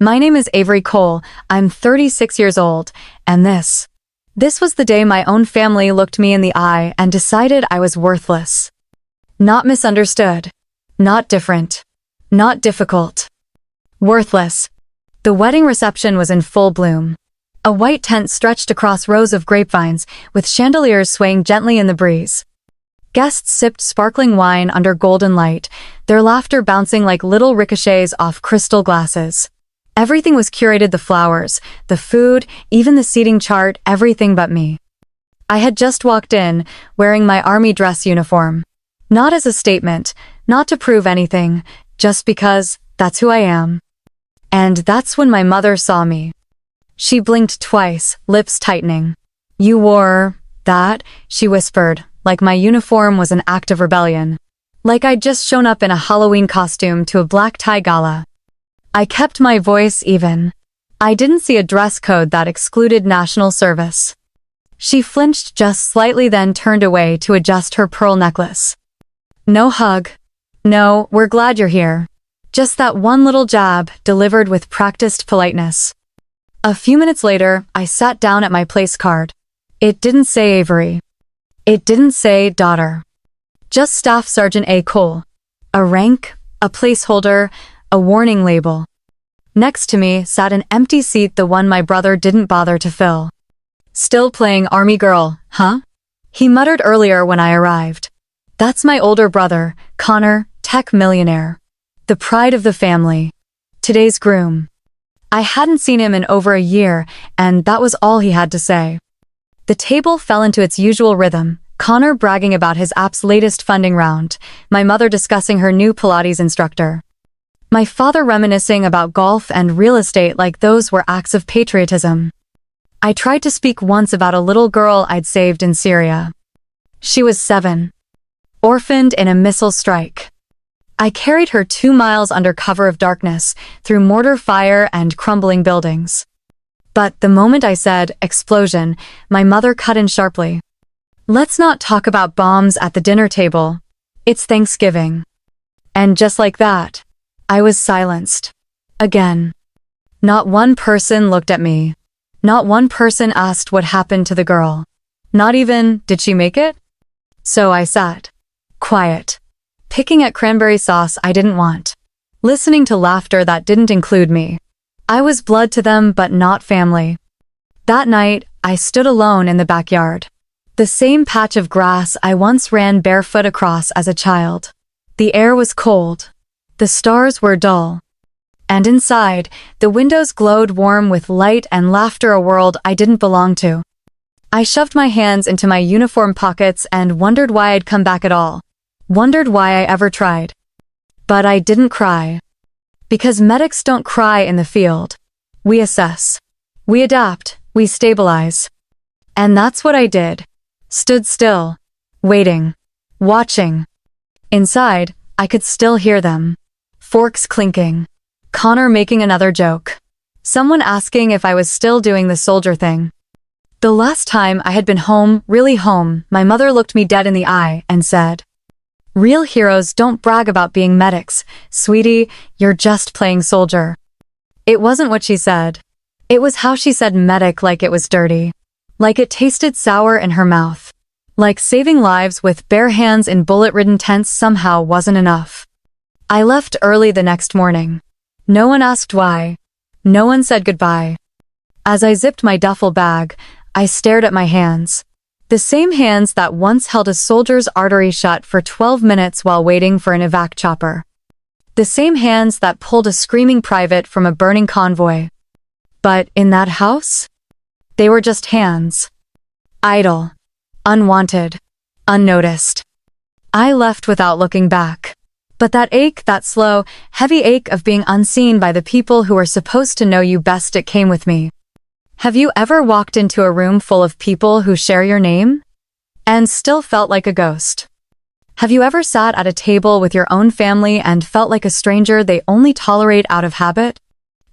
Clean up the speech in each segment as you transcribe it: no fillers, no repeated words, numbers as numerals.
My name is Avery Cole, I'm 36 years old, and this was the day my own family looked me in the eye and decided I was worthless. Not misunderstood. Not different. Not difficult. Worthless. The wedding reception was in full bloom. A white tent stretched across rows of grapevines, with chandeliers swaying gently in the breeze. Guests sipped sparkling wine under golden light, their laughter bouncing like little ricochets off crystal glasses. Everything was curated: the flowers, the food, even the seating chart, everything but me. I had just walked in, wearing my army dress uniform. Not as a statement, not to prove anything, just because that's who I am. And that's when my mother saw me. She blinked twice, lips tightening. "You wore that?" she whispered, like my uniform was an act of rebellion. Like I'd just shown up in a Halloween costume to a black tie gala. I kept my voice even. I didn't see a dress code that excluded national service. She flinched just slightly, then turned away to adjust her pearl necklace. "No hug. No, we're glad you're here." Just that one little jab, delivered with practiced politeness. A few minutes later, I sat down at my place card. It didn't say Avery. It didn't say daughter. Just Staff Sergeant A. Cole. A rank, a placeholder, a warning label. Next to me sat an empty seat, the one my brother didn't bother to fill. "Still playing Army girl, huh?" he muttered earlier when I arrived. That's my older brother, Connor, tech millionaire. The pride of the family. Today's groom. I hadn't seen him in over a year, and that was all he had to say. The table fell into its usual rhythm, Connor bragging about his app's latest funding round, my mother discussing her new Pilates instructor. My father reminiscing about golf and real estate like those were acts of patriotism. I tried to speak once about a little girl I'd saved in Syria. She was 7. Orphaned in a missile strike. I carried her 2 miles under cover of darkness, through mortar fire and crumbling buildings. But the moment I said, explosion, my mother cut in sharply. "Let's not talk about bombs at the dinner table. It's Thanksgiving." And just like that, I was silenced. Again. Not one person looked at me. Not one person asked what happened to the girl. Not even, did she make it? So I sat. Quiet. Picking at cranberry sauce I didn't want. Listening to laughter that didn't include me. I was blood to them but not family. That night, I stood alone in the backyard. The same patch of grass I once ran barefoot across as a child. The air was cold. The stars were dull. And inside, the windows glowed warm with light and laughter, a world I didn't belong to. I shoved my hands into my uniform pockets and wondered why I'd come back at all. Wondered why I ever tried. But I didn't cry. Because medics don't cry in the field. We assess. We adapt. We stabilize. And that's what I did. Stood still. Waiting. Watching. Inside, I could still hear them. Forks clinking. Connor making another joke. Someone asking if I was still doing the soldier thing. The last time I had been home, really home, my mother looked me dead in the eye and said, "Real heroes don't brag about being medics, sweetie, you're just playing soldier." It wasn't what she said. It was how she said medic, like it was dirty. Like it tasted sour in her mouth. Like saving lives with bare hands in bullet-ridden tents somehow wasn't enough. I left early the next morning. No one asked why. No one said goodbye. As I zipped my duffel bag, I stared at my hands. The same hands that once held a soldier's artery shut for 12 minutes while waiting for an evac chopper. The same hands that pulled a screaming private from a burning convoy. But in that house? They were just hands. Idle. Unwanted. Unnoticed. I left without looking back. But that ache, that slow, heavy ache of being unseen by the people who were supposed to know you best, it came with me. Have you ever walked into a room full of people who share your name? And still felt like a ghost? Have you ever sat at a table with your own family and felt like a stranger they only tolerate out of habit?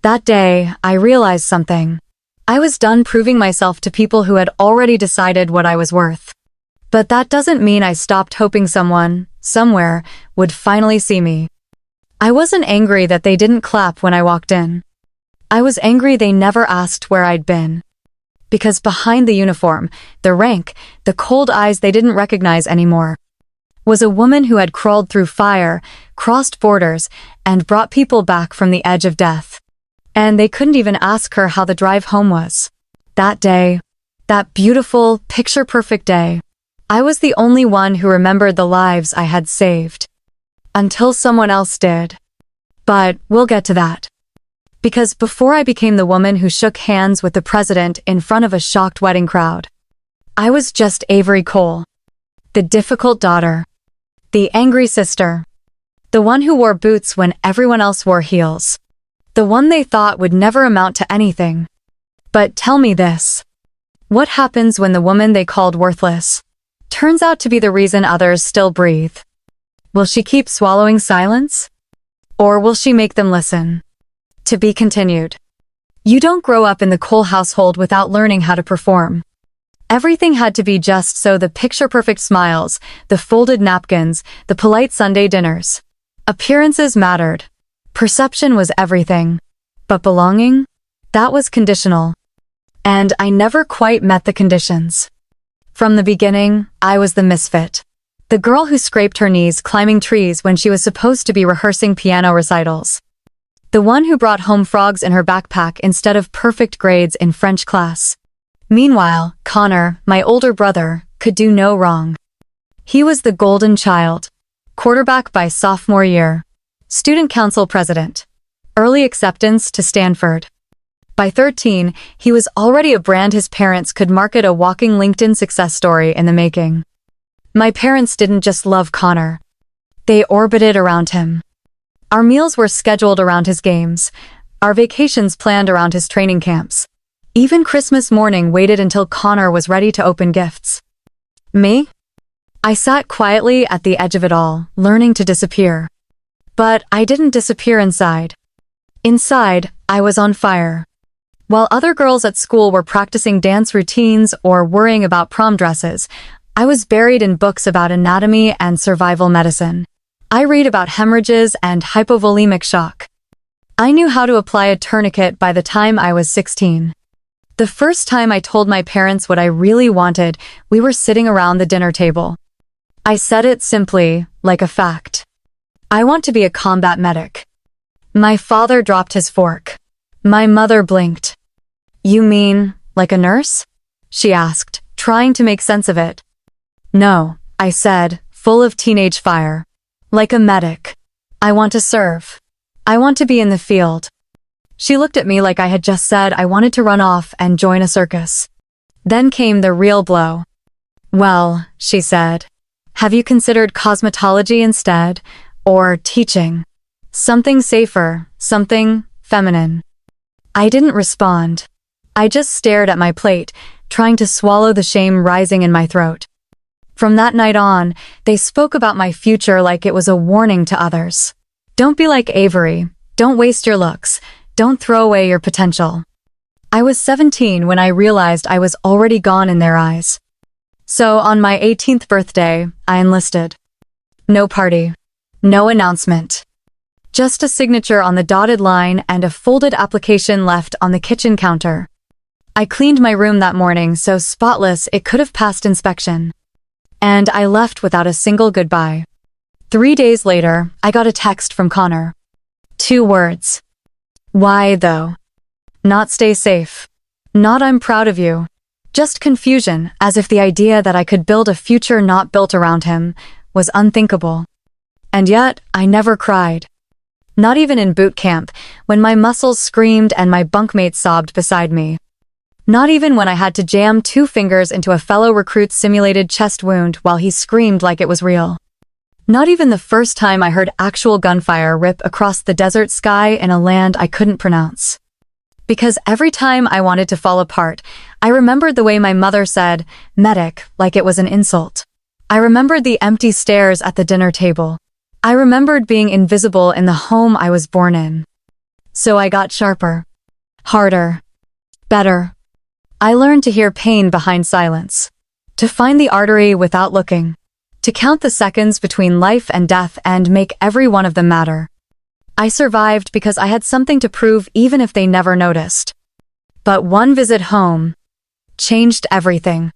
That day, I realized something. I was done proving myself to people who had already decided what I was worth. But that doesn't mean I stopped hoping someone, somewhere, would finally see me. I wasn't angry that they didn't clap when I walked in. I was angry they never asked where I'd been. Because behind the uniform, the rank, the cold eyes they didn't recognize anymore, was a woman who had crawled through fire, crossed borders, and brought people back from the edge of death. And they couldn't even ask her how the drive home was. That day, that beautiful, picture-perfect day, I was the only one who remembered the lives I had saved. Until someone else did. But we'll get to that. Because before I became the woman who shook hands with the president in front of a shocked wedding crowd, I was just Avery Cole. The difficult daughter. The angry sister. The one who wore boots when everyone else wore heels. The one they thought would never amount to anything. But tell me this. What happens when the woman they called worthless turns out to be the reason others still breathe? Will she keep swallowing silence? Or will she make them listen? To be continued. You don't grow up in the Cole household without learning how to perform. Everything had to be just so: the picture-perfect smiles, the folded napkins, the polite Sunday dinners. Appearances mattered. Perception was everything. But belonging? That was conditional. And I never quite met the conditions. From the beginning, I was the misfit. The girl who scraped her knees climbing trees when she was supposed to be rehearsing piano recitals. The one who brought home frogs in her backpack instead of perfect grades in French class. Meanwhile, Connor, my older brother, could do no wrong. He was the golden child. Quarterback by sophomore year. Student council president. Early acceptance to Stanford. By 13, he was already a brand his parents could market, a walking LinkedIn success story in the making. My parents didn't just love Connor. They orbited around him. Our meals were scheduled around his games. Our vacations planned around his training camps. Even Christmas morning waited until Connor was ready to open gifts. Me? I sat quietly at the edge of it all, learning to disappear. But I didn't disappear inside. Inside, I was on fire. While other girls at school were practicing dance routines or worrying about prom dresses, I was buried in books about anatomy and survival medicine. I read about hemorrhages and hypovolemic shock. I knew how to apply a tourniquet by the time I was 16. The first time I told my parents what I really wanted, we were sitting around the dinner table. I said it simply, like a fact. I want to be a combat medic. My father dropped his fork. My mother blinked. You mean, like a nurse? She asked, trying to make sense of it. No, I said, full of teenage fire. Like a medic. I want to serve. I want to be in the field. She looked at me like I had just said I wanted to run off and join a circus. Then came the real blow. Well, she said, have you considered cosmetology instead? Or teaching? Something safer, something feminine. I didn't respond. I just stared at my plate, trying to swallow the shame rising in my throat. From that night on, they spoke about my future like it was a warning to others. Don't be like Avery. Don't waste your looks. Don't throw away your potential. I was 17 when I realized I was already gone in their eyes. So on my 18th birthday, I enlisted. No party. No announcement. Just a signature on the dotted line and a folded application left on the kitchen counter. I cleaned my room that morning so spotless it could have passed inspection. And I left without a single goodbye. 3 days later, I got a text from Connor. 2 words. Why, though? Not stay safe. Not I'm proud of you. Just confusion, as if the idea that I could build a future not built around him was unthinkable. And yet, I never cried. Not even in boot camp, when my muscles screamed and my bunkmates sobbed beside me. Not even when I had to jam 2 fingers into a fellow recruit's simulated chest wound while he screamed like it was real. Not even the first time I heard actual gunfire rip across the desert sky in a land I couldn't pronounce. Because every time I wanted to fall apart, I remembered the way my mother said, medic, like it was an insult. I remembered the empty stares at the dinner table. I remembered being invisible in the home I was born in. So I got sharper. Harder. Better. I learned to hear pain behind silence. To find the artery without looking. To count the seconds between life and death and make every one of them matter. I survived because I had something to prove even if they never noticed. But one visit home changed everything.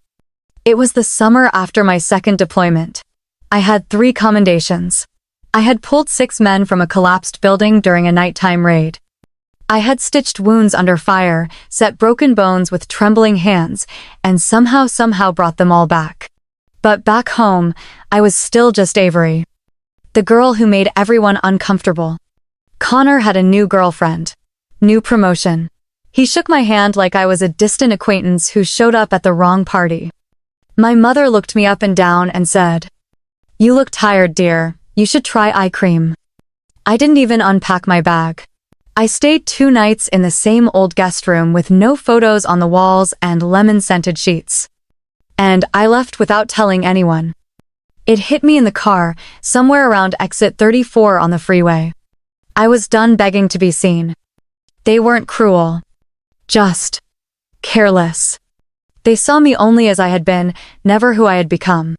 It was the summer after my second deployment. I had 3 commendations. I had pulled 6 men from a collapsed building during a nighttime raid. I had stitched wounds under fire, set broken bones with trembling hands, and somehow brought them all back. But back home, I was still just Avery, the girl who made everyone uncomfortable. Connor had a new girlfriend. New promotion. He shook my hand like I was a distant acquaintance who showed up at the wrong party. My mother looked me up and down and said, "You look tired, dear. You should try eye cream." I didn't even unpack my bag. I stayed 2 nights in the same old guest room with no photos on the walls and lemon-scented sheets. And I left without telling anyone. It hit me in the car, somewhere around exit 34 on the freeway. I was done begging to be seen. They weren't cruel. Just careless. They saw me only as I had been, never who I had become.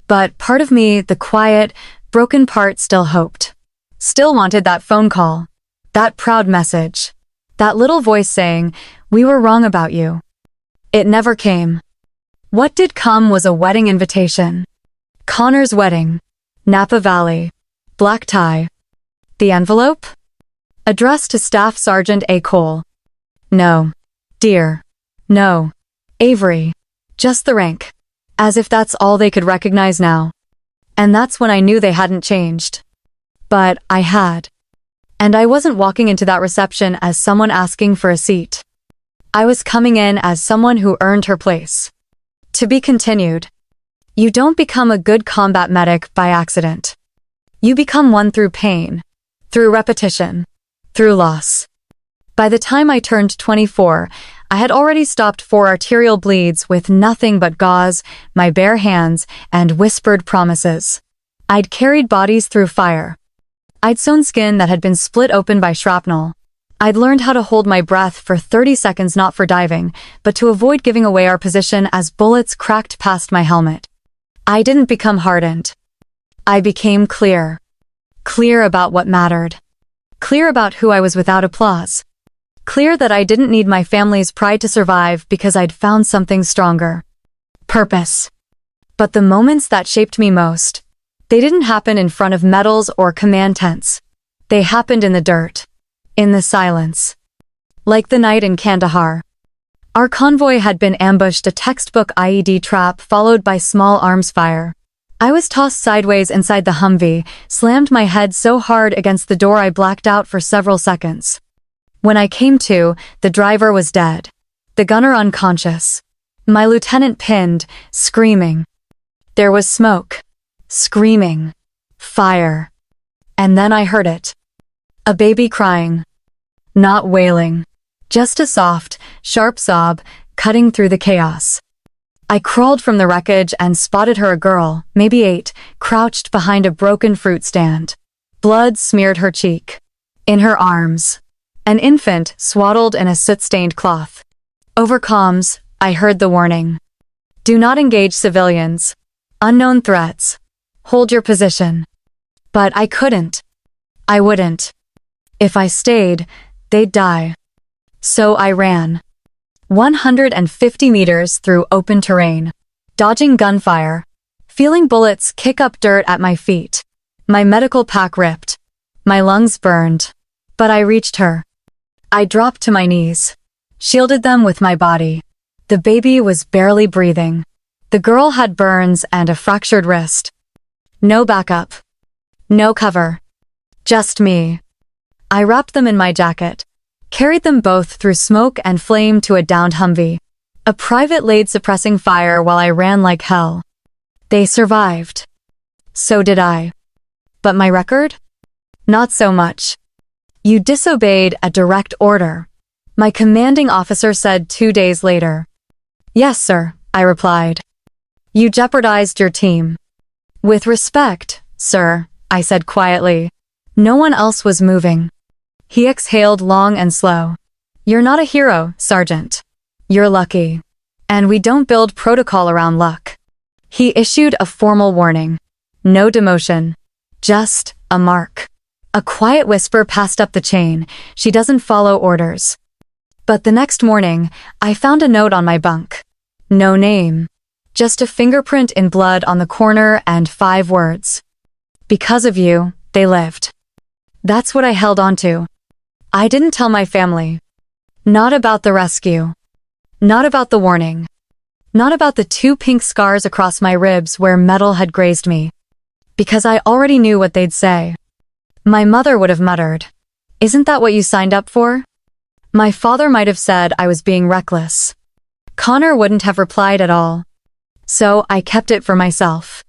But part of me, the quiet, broken part, still hoped. Still wanted that phone call. That proud message. That little voice saying, "We were wrong about you." It never came. What did come was a wedding invitation. Connor's wedding. Napa Valley. Black tie. The envelope? Addressed to Staff Sergeant A. Cole. No. Dear. No. Avery. Just the rank. As if that's all they could recognize now. And that's when I knew they hadn't changed. But I had. And I wasn't walking into that reception as someone asking for a seat. I was coming in as someone who earned her place. To be continued. You don't become a good combat medic by accident. You become one through pain, through repetition, through loss. By the time I turned 24, I had already stopped 4 arterial bleeds with nothing but gauze, my bare hands, and whispered promises. I'd carried bodies through fire. I'd sewn skin that had been split open by shrapnel. I'd learned how to hold my breath for 30 seconds, not for diving, but to avoid giving away our position as bullets cracked past my helmet. I didn't become hardened. I became clear. Clear about what mattered. Clear about who I was without applause. Clear that I didn't need my family's pride to survive because I'd found something stronger. Purpose. But the moments that shaped me most, they didn't happen in front of medals or command tents. They happened in the dirt. In the silence. Like the night in Kandahar. Our convoy had been ambushed, a textbook IED trap followed by small arms fire. I was tossed sideways inside the Humvee, slammed my head so hard against the door I blacked out for several seconds. When I came to, the driver was dead. The gunner unconscious. My lieutenant pinned, screaming. There was smoke. Screaming. Fire. And then I heard it. A baby crying. Not wailing. Just a soft, sharp sob, cutting through the chaos. I crawled from the wreckage and spotted her, a girl, maybe 8, crouched behind a broken fruit stand. Blood smeared her cheek. In her arms. An infant swaddled in a soot-stained cloth. Over comms, I heard the warning. Do not engage civilians. Unknown threats. Hold your position. But I couldn't. I wouldn't. If I stayed, they'd die. So I ran. 150 meters through open terrain. Dodging gunfire. Feeling bullets kick up dirt at my feet. My medical pack ripped. My lungs burned. But I reached her. I dropped to my knees. Shielded them with my body. The baby was barely breathing. The girl had burns and a fractured wrist. No backup. No cover. Just me. I wrapped them in my jacket. Carried them both through smoke and flame to a downed Humvee. A private laid suppressing fire while I ran like hell. They survived. So did I. But my record? Not so much. You disobeyed a direct order, my commanding officer said 2 days later. Yes, sir, I replied. You jeopardized your team. With respect, sir, I said quietly. No one else was moving. He exhaled long and slow. You're not a hero, Sergeant. You're lucky. And we don't build protocol around luck. He issued a formal warning. No demotion. Just a mark. A quiet whisper passed up the chain. She doesn't follow orders. But the next morning, I found a note on my bunk. No name. Just a fingerprint in blood on the corner and 5 words. Because of you, they lived. That's what I held on to. I didn't tell my family. Not about the rescue. Not about the warning. Not about the 2 pink scars across my ribs where metal had grazed me. Because I already knew what they'd say. My mother would have muttered, "Isn't that what you signed up for?" My father might have said I was being reckless. Connor wouldn't have replied at all. So I kept it for myself.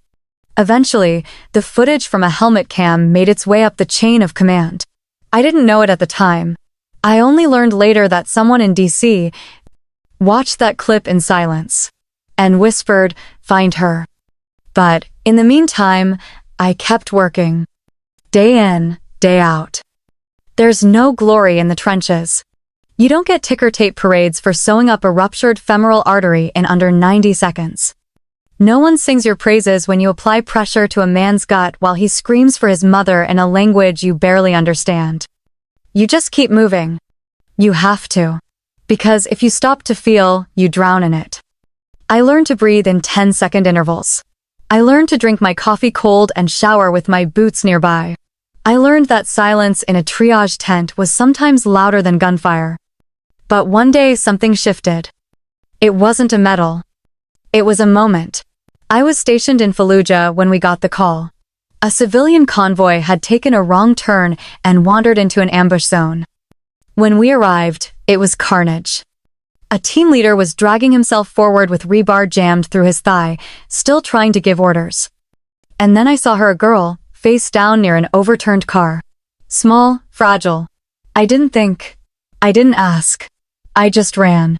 Eventually, the footage from a helmet cam made its way up the chain of command. I didn't know it at the time. I only learned later that someone in DC watched that clip in silence and whispered, "Find her." But in the meantime, I kept working. Day in, day out. There's no glory in the trenches. You don't get ticker tape parades for sewing up a ruptured femoral artery in under 90 seconds. No one sings your praises when you apply pressure to a man's gut while he screams for his mother in a language you barely understand. You just keep moving. You have to. Because if you stop to feel, you drown in it. I learned to breathe in 10-second intervals. I learned to drink my coffee cold and shower with my boots nearby. I learned that silence in a triage tent was sometimes louder than gunfire. But one day something shifted. It wasn't a medal. It was a moment. I was stationed in Fallujah when we got the call. A civilian convoy had taken a wrong turn and wandered into an ambush zone. When we arrived, it was carnage. A team leader was dragging himself forward with rebar jammed through his thigh, still trying to give orders. And then I saw her, a girl, face down near an overturned car. Small, fragile. I didn't think. I didn't ask. I just ran.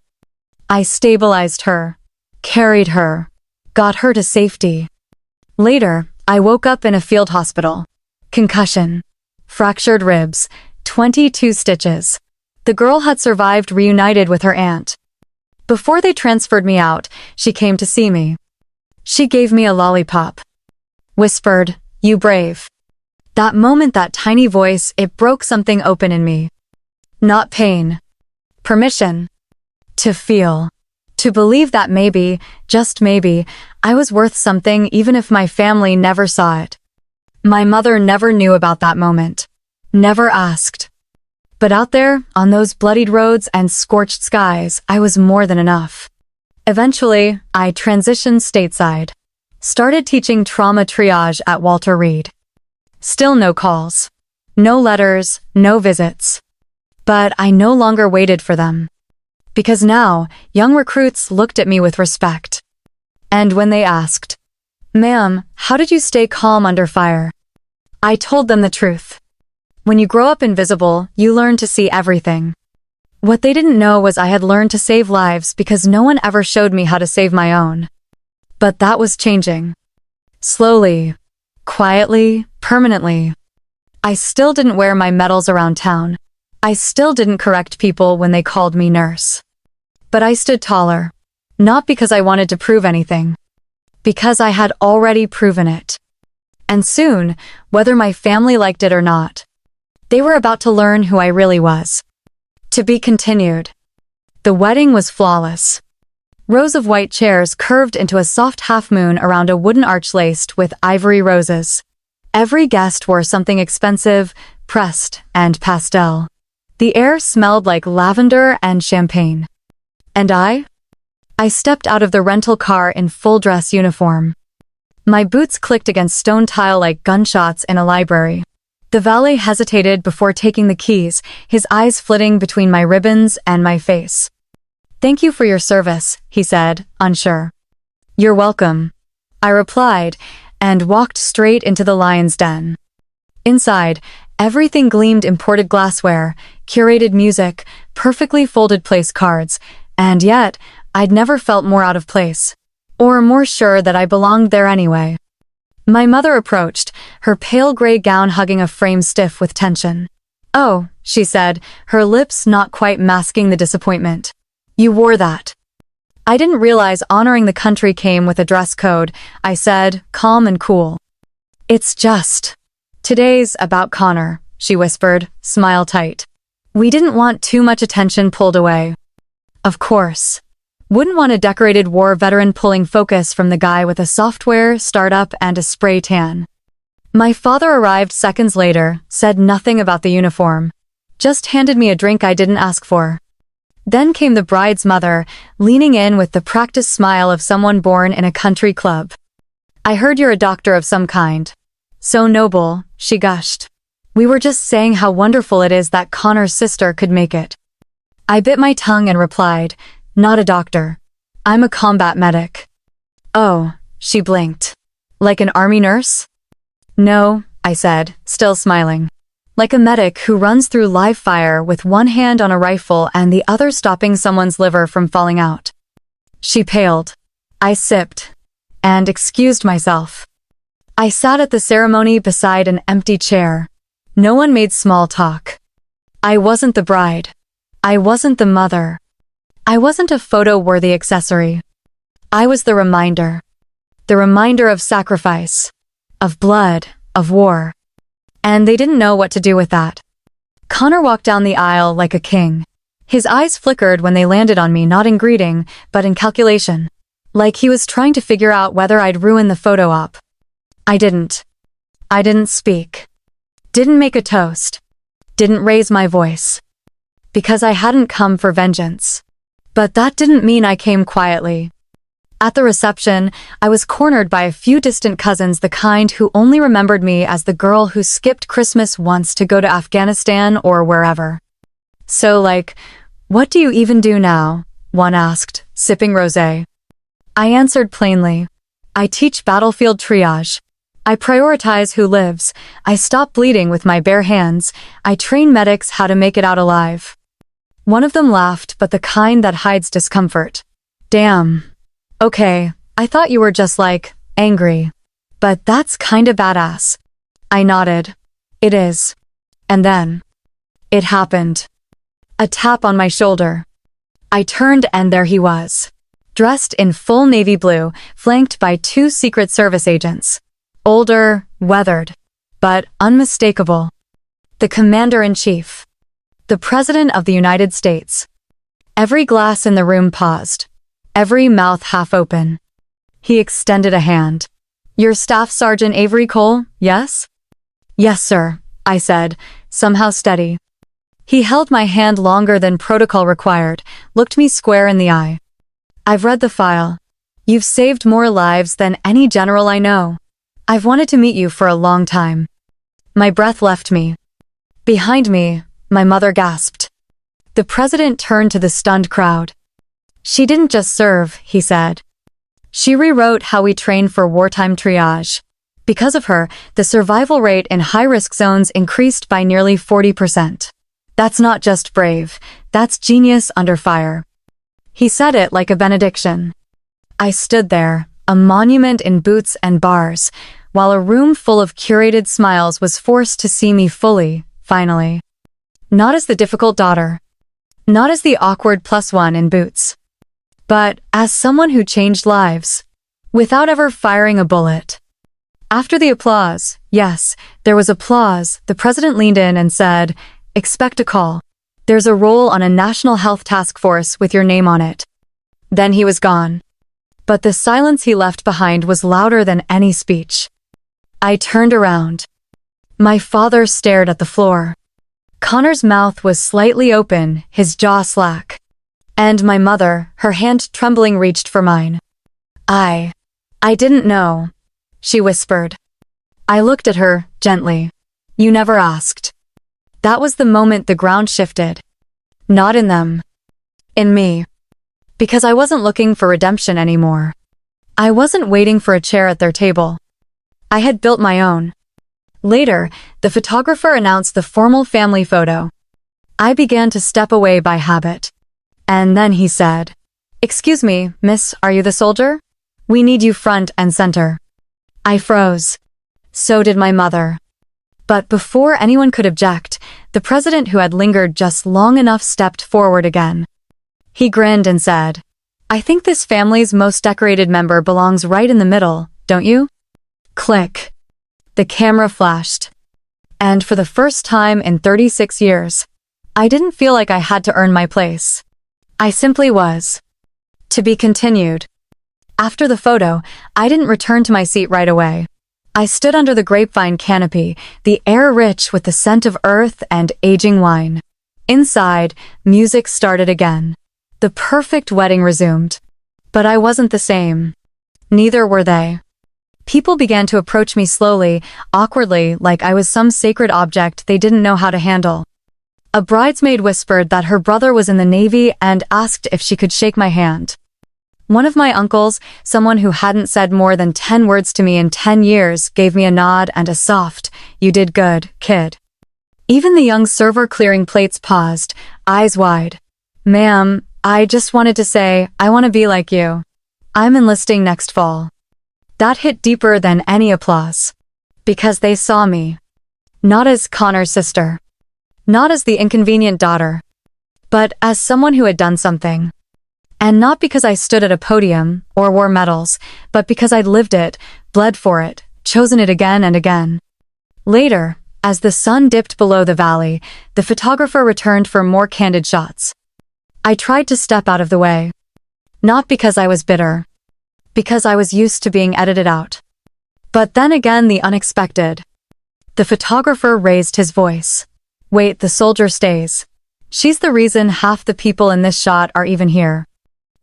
I stabilized her, carried her, got her to safety. Later, I woke up in a field hospital. Concussion. Fractured ribs. 22 stitches. The girl had survived, reunited with her aunt. Before they transferred me out, she came to see me. She gave me a lollipop. Whispered, "You brave." That moment, that tiny voice, it broke something open in me. Not pain. Permission. To feel. To believe that maybe, just maybe, I was worth something even if my family never saw it. My mother never knew about that moment. Never asked. But out there, on those bloodied roads and scorched skies, I was more than enough. Eventually, I transitioned stateside. Started teaching trauma triage at Walter Reed. Still no calls. No letters, no visits. But I no longer waited for them. Because now, young recruits looked at me with respect. And when they asked, "Ma'am, how did you stay calm under fire?" I told them the truth. When you grow up invisible, you learn to see everything. What they didn't know was I had learned to save lives because no one ever showed me how to save my own. But that was changing. Slowly, quietly, permanently. I still didn't wear my medals around town. I still didn't correct people when they called me nurse. But I stood taller. Not because I wanted to prove anything. Because I had already proven it. And soon, whether my family liked it or not, they were about to learn who I really was. To be continued. The wedding was flawless. Rows of white chairs curved into a soft half-moon around a wooden arch laced with ivory roses. Every guest wore something expensive, pressed, and pastel. The air smelled like lavender and champagne. And I stepped out of the rental car in full dress uniform. My boots clicked against stone tile like gunshots in a library. The valet hesitated before taking the keys, his eyes flitting between my ribbons and my face. "Thank you for your service," he said, unsure. "You're welcome," I replied, and walked straight into the lion's den. Inside, everything gleamed: imported glassware, curated music, perfectly folded place cards, and yet, I'd never felt more out of place. Or more sure that I belonged there anyway. My mother approached, her pale gray gown hugging a frame stiff with tension. "Oh," she said, her lips not quite masking the disappointment. "You wore that." I didn't realize honoring the country came with a dress code, I said, calm and cool. "It's just. Today's about Connor, she whispered, smile tight. We didn't want too much attention pulled away. Of course. Wouldn't want a decorated war veteran pulling focus from the guy with a software startup and a spray tan. My father arrived seconds later, said nothing about the uniform. Just handed me a drink I didn't ask for. Then came the bride's mother, leaning in with the practiced smile of someone born in a country club. I heard you're a doctor of some kind. So noble, she gushed. We were just saying how wonderful it is that Connor's sister could make it. I bit my tongue and replied, not a doctor. I'm a combat medic. Oh, she blinked. Like an army nurse? No, I said, still smiling. Like a medic who runs through live fire with one hand on a rifle and the other stopping someone's liver from falling out. She paled. I sipped. And excused myself. I sat at the ceremony beside an empty chair. No one made small talk. I wasn't the bride. I wasn't the mother. I wasn't a photo-worthy accessory. I was the reminder. The reminder of sacrifice. Of blood. Of war. And they didn't know what to do with that. Connor walked down the aisle like a king. His eyes flickered when they landed on me, not in greeting, but in calculation. Like he was trying to figure out whether I'd ruin the photo op. I didn't. I didn't speak. Didn't make a toast. Didn't raise my voice. Because I hadn't come for vengeance. But that didn't mean I came quietly. At the reception, I was cornered by a few distant cousins, the kind who only remembered me as the girl who skipped Christmas once to go to Afghanistan or wherever. So what do you even do now? One asked, sipping rosé. I answered plainly. I teach battlefield triage. I prioritize who lives. I stop bleeding with my bare hands. I train medics how to make it out alive. One of them laughed, but the kind that hides discomfort. Damn. Okay, I thought you were just angry. But that's kinda badass. I nodded. It is. And then. It happened. A tap on my shoulder. I turned and there he was. Dressed in full navy blue, flanked by 2 Secret Service agents. Older, weathered, but unmistakable. The Commander-in-Chief. The President of the United States. Every glass in the room paused. Every mouth half open. He extended a hand. Your Staff Sergeant Avery Cole, yes? Yes, sir, I said, somehow steady. He held my hand longer than protocol required, looked me square in the eye. I've read the file. You've saved more lives than any general I know. I've wanted to meet you for a long time. My breath left me. Behind me, my mother gasped. The president turned to the stunned crowd. She didn't just serve, he said. She rewrote how we train for wartime triage. Because of her, the survival rate in high-risk zones increased by nearly 40%. That's not just brave, that's genius under fire. He said it like a benediction. I stood there, a monument in boots and bars, while a room full of curated smiles was forced to see me fully, finally. Not as the difficult daughter. Not as the awkward +1 in boots. But as someone who changed lives. Without ever firing a bullet. After the applause, yes, there was applause, the president leaned in and said, expect a call. There's a role on a national health task force with your name on it. Then he was gone. But the silence he left behind was louder than any speech. I turned around. My father stared at the floor. Connor's mouth was slightly open, his jaw slack. And my mother, her hand trembling, reached for mine. I didn't know, she whispered. I looked at her, gently. You never asked. That was the moment the ground shifted. Not in them. In me. Because I wasn't looking for redemption anymore. I wasn't waiting for a chair at their table. I had built my own. Later, the photographer announced the formal family photo. I began to step away by habit. And then he said, excuse me, miss, are you the soldier? We need you front and center. I froze. So did my mother. But before anyone could object, the president, who had lingered just long enough, stepped forward again. He grinned and said, I think this family's most decorated member belongs right in the middle, don't you? Click. The camera flashed. And for the first time in 36 years, I didn't feel like I had to earn my place. I simply was. To be continued. After the photo, I didn't return to my seat right away. I stood under the grapevine canopy, the air rich with the scent of earth and aging wine. Inside, music started again. The perfect wedding resumed. But I wasn't the same. Neither were they. People began to approach me slowly, awkwardly, like I was some sacred object they didn't know how to handle. A bridesmaid whispered that her brother was in the Navy and asked if she could shake my hand. One of my uncles, someone who hadn't said more than 10 words to me in 10 years, gave me a nod and a soft, "You did good, kid." Even the young server clearing plates paused, eyes wide. "Ma'am, I just wanted to say, I want to be like you. I'm enlisting next fall." That hit deeper than any applause. Because they saw me. Not as Connor's sister. Not as the inconvenient daughter. But as someone who had done something. And not because I stood at a podium, or wore medals, but because I'd lived it, bled for it, chosen it again and again. Later, as the sun dipped below the valley, the photographer returned for more candid shots. I tried to step out of the way. Not because I was bitter. Because I was used to being edited out. But then again the unexpected. The photographer raised his voice. "Wait, the soldier stays. She's the reason half the people in this shot are even here."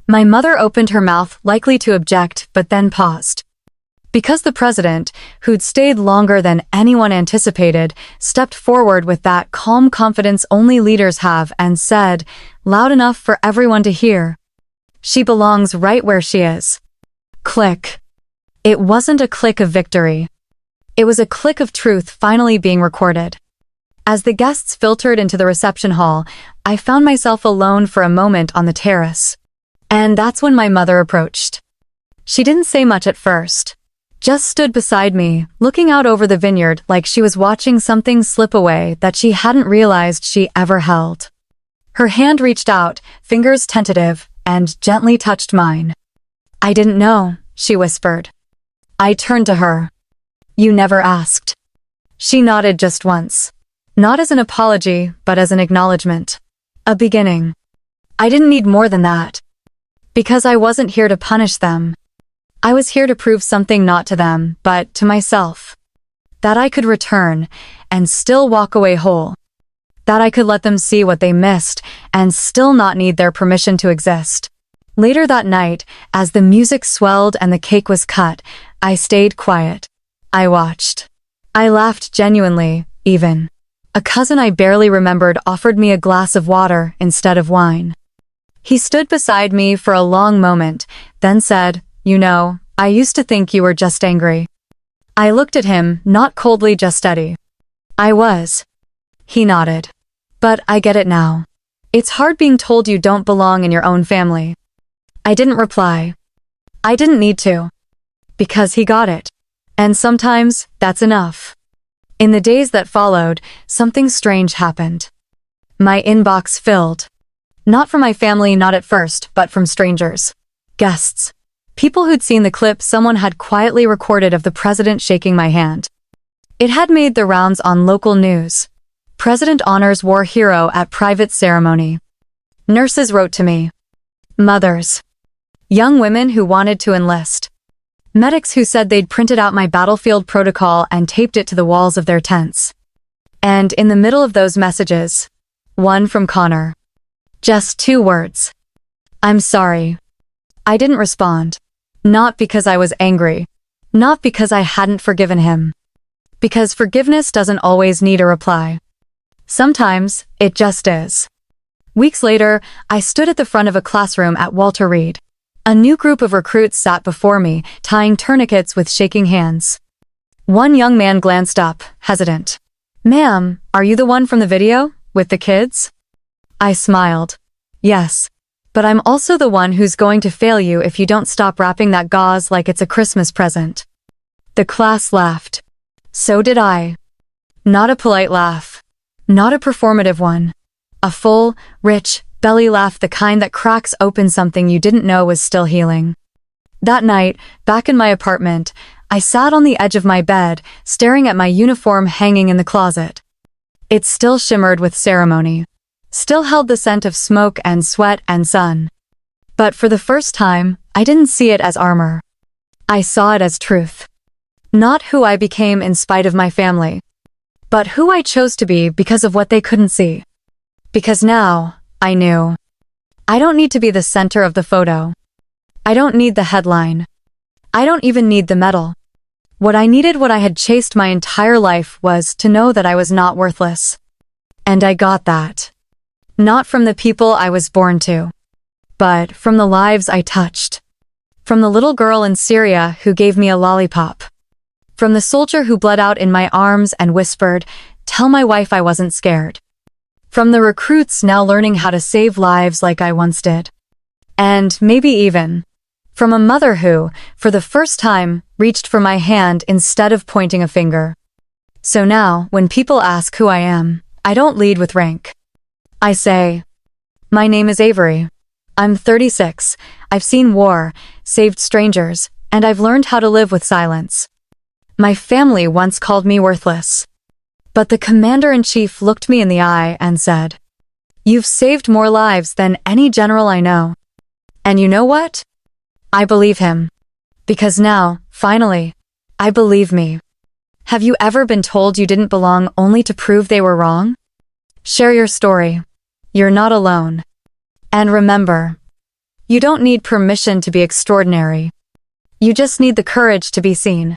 My mother opened her mouth, likely to object, but then paused. Because the president, who'd stayed longer than anyone anticipated, stepped forward with that calm confidence only leaders have and said, loud enough for everyone to hear, "She belongs right where she is." Click. It wasn't a click of victory. It was a click of truth finally being recorded. As the guests filtered into the reception hall, I found myself alone for a moment on the terrace. And that's when my mother approached. She didn't say much at first. Just stood beside me, looking out over the vineyard like she was watching something slip away that she hadn't realized she ever held. Her hand reached out, fingers tentative, and gently touched mine. "I didn't know," she whispered. I turned to her. "You never asked." She nodded just once. Not as an apology, but as an acknowledgement. A beginning. I didn't need more than that. Because I wasn't here to punish them. I was here to prove something not to them, but to myself. That I could return, and still walk away whole. That I could let them see what they missed, and still not need their permission to exist. Later that night, as the music swelled and the cake was cut, I stayed quiet. I watched. I laughed genuinely, even. A cousin I barely remembered offered me a glass of water instead of wine. He stood beside me for a long moment, then said, "You know, I used to think you were just angry." I looked at him, not coldly, just steady. "I was." He nodded. "But I get it now. It's hard being told you don't belong in your own family." I didn't reply. I didn't need to. Because he got it. And sometimes, that's enough. In the days that followed, something strange happened. My inbox filled. Not from my family, not at first, but from strangers. Guests. People who'd seen the clip someone had quietly recorded of the president shaking my hand. It had made the rounds on local news. President honors war hero at private ceremony. Nurses wrote to me. Mothers. Young women who wanted to enlist. Medics who said they'd printed out my battlefield protocol and taped it to the walls of their tents. And in the middle of those messages, one from Connor. Just 2 words. "I'm sorry." I didn't respond. Not because I was angry. Not because I hadn't forgiven him. Because forgiveness doesn't always need a reply. Sometimes, it just is. Weeks later, I stood at the front of a classroom at Walter Reed. A new group of recruits sat before me, tying tourniquets with shaking hands. One young man glanced up, hesitant. "Ma'am, are you the one from the video, with the kids?" I smiled. "Yes. But I'm also the one who's going to fail you if you don't stop wrapping that gauze like it's a Christmas present." The class laughed. So did I. Not a polite laugh. Not a performative one. A full, rich, belly laugh, the kind that cracks open something you didn't know was still healing. That night, back in my apartment, I sat on the edge of my bed, staring at my uniform hanging in the closet. It still shimmered with ceremony, still held the scent of smoke and sweat and sun. But for the first time, I didn't see it as armor. I saw it as truth. Not who I became in spite of my family, but who I chose to be because of what they couldn't see. Because now, I knew. I don't need to be the center of the photo. I don't need the headline. I don't even need the medal. What I needed, what I had chased my entire life, was to know that I was not worthless. And I got that. Not from the people I was born to, but from the lives I touched. From the little girl in Syria who gave me a lollipop. From the soldier who bled out in my arms and whispered, "Tell my wife I wasn't scared." From the recruits now learning how to save lives like I once did. And maybe even from a mother who, for the first time, reached for my hand instead of pointing a finger. So now, when people ask who I am, I don't lead with rank. I say, "My name is Avery. I'm 36, I've seen war, saved strangers, and I've learned how to live with silence." My family once called me worthless. But the commander-in-chief looked me in the eye and said, "You've saved more lives than any general I know." And you know what? I believe him. Because now, finally, I believe me. Have you ever been told you didn't belong only to prove they were wrong? Share your story. You're not alone. And remember, you don't need permission to be extraordinary. You just need the courage to be seen.